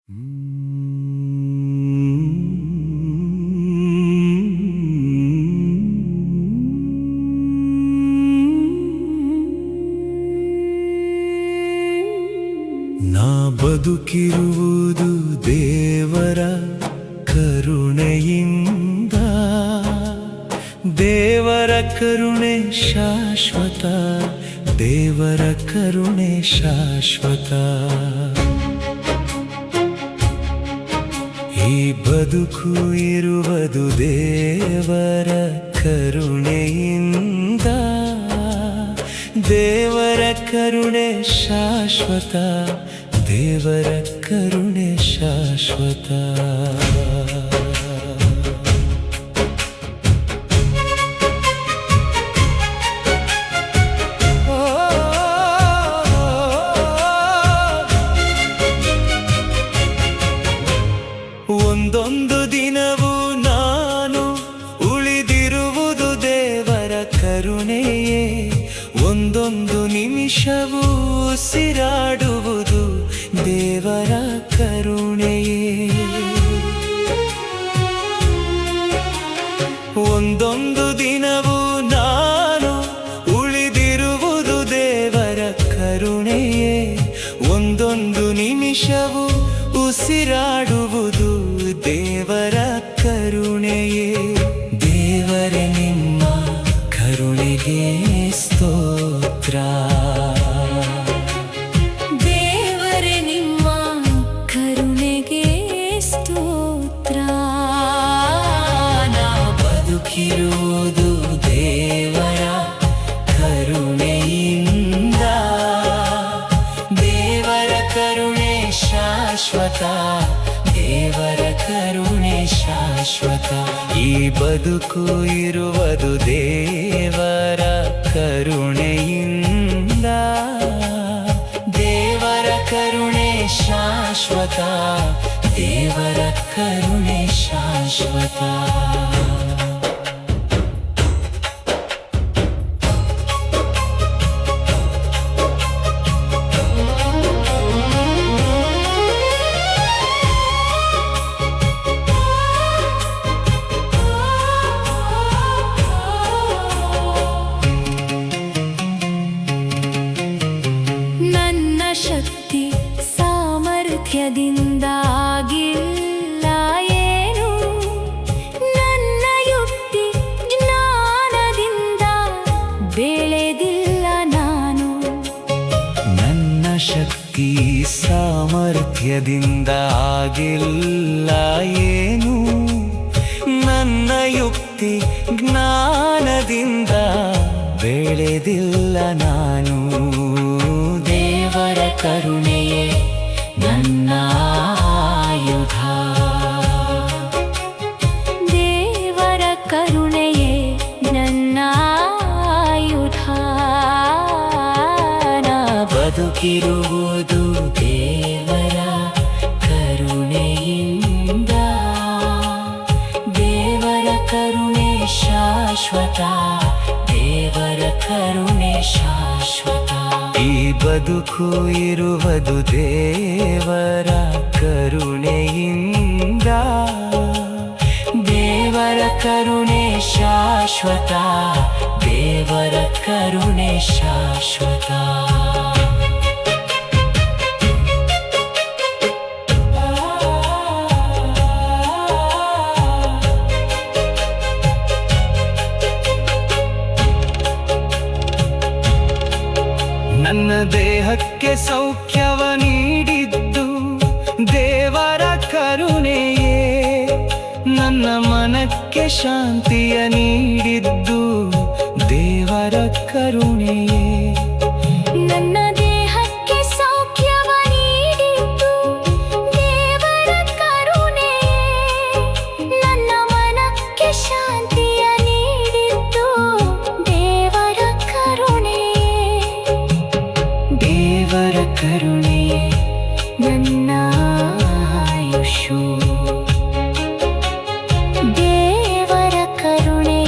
ನಾ ಬದುಕಿರುವುದು ದೇವರ ಕರುಣೆಯಿಂದ. ದೇವರ ಕರುಣೆ ಶಾಶ್ವತ, ದೇವರ ಕರುಣೆ ಶಾಶ್ವತ. ಈ ಬದುಕು ಇರುವುದು ದೇವರ ಕರುಣೆಯಿಂದ. ದೇವರ ಕರುಣೆ ಶಾಶ್ವತ, ದೇವರ ಕರುಣೆ ಶಾಶ್ವತ. ಒಂದೊಂದು ದಿನವೂ ನಾನು ಉಳಿದಿರುವುದು ದೇವರ ಕರುಣೆಯೇ. ಒಂದೊಂದು ನಿಮಿಷವೂ ಉಸಿರಾಡುವುದು ದೇವರ ಕರುಣೆಯೇ. ಒಂದೊಂದು ದಿನವೂ ನಾನು ಉಳಿದಿರುವುದು ದೇವರ ಕರುಣೆಯೇ. ಒಂದೊಂದು ನಿಮಿಷವೂ ಉಸಿರಾಡುವುದು ದೇವರ ಕರುಣೆಯೇ. ದೇವರೇ ನಿಮ್ಮ ಕರುಣೆಗೆ ಸ್ತೋತ್ರ. ದೇವರೇ ನಿಮ್ಮ ಕರುಣೆಗೆ ಸ್ತೋತ್ರ. ನಾ ಬದುಕಿರುವುದು ದೇವರ ಕರುಣೆಯಿಂದ. ದೇವರ ಕರುಣೆ ಶಾಶ್ವತ, ದೇವರ ಕರುಣೆ ಶಾಶ್ವತ. ಈ ಬದುಕು ಇರುವುದು ದೇವರ ಕರುಣೆಯಿಂದ. ದೇವರ ಕರುಣೆ ಶಾಶ್ವತ, ದೇವರ ಕರುಣೆ ಶಾಶ್ವತ. ಶಕ್ತಿ ಸಾಮರ್ಥ್ಯದಿಂದ ಆಗಿಲ್ಲ ಏನು. ನನ್ನ ಯುಕ್ತಿ ಜ್ಞಾನದಿಂದ ಬೆಳೆದಿಲ್ಲ ನಾನು. ನನ್ನ ಶಕ್ತಿ ಸಾಮರ್ಥ್ಯದಿಂದ ಆಗಿಲ್ಲ ಏನು. ನನ್ನ ಯುಕ್ತಿ ಜ್ಞಾನದಿಂದ ಬೆಳೆದಿಲ್ಲ ನಾನು. ದೇವರ ಕರುಣೆಯೇ ನನ್ನ ಆಯುಧ. ದೇವರ ಕರುಣೆಯೇ ನನ್ನ ಆಯುಧ. ನಾ ಬದುಕಿರುವುದು ದೇವರ ಕರುಣೆಯಿಂದ. ದೇವರ ಕರುಣೆ ಶಾಶ್ವತ, ದೇವರ ಕರುಣೆ ಶಾಶ್ವತ. ಈ ಬದುಕು ಇರುವುದು ದೇವರ ಕರುಣೆಯಿಂದ. ದೇವರ ಕರುಣೆ ಶಾಶ್ವತ, ದೇವರ ಕರುಣೆ ಶಾಶ್ವತ. ನನ್ನ ದೇಹಕ್ಕೆ ಸೌಖ್ಯವ ನೀಡಿದ್ದು ದೇವರ ಕರುಣೆಯೇ. ನನ್ನ ಮನಕ್ಕೆ ಶಾಂತಿಯ ನೀಡಿದ್ದು ದೇವರ ಕರುಣೆಯೇ. ನನ್ನ ದೇಹಕ್ಕೆ ಸೌಖ್ಯವ ನೀಡಿದ್ದು ದೇವರ ಕರುಣೆಯೇ. ನನ್ನ ಮನಕ್ಕೆ ಶಾಂತಿಯ ನೀಡಿದ್ದು ದೇವರ ಕರುಣೆಯೇ. ದೇವರ ಕರುಣೆಯೇ ನನ್ನ ಆಯುಷು. ದೇವರ ಕರುಣೆ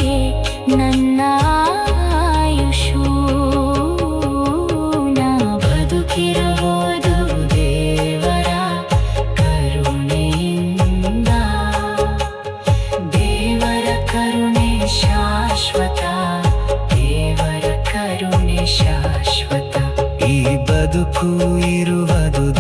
ಬದುಕು ಇರುವುದು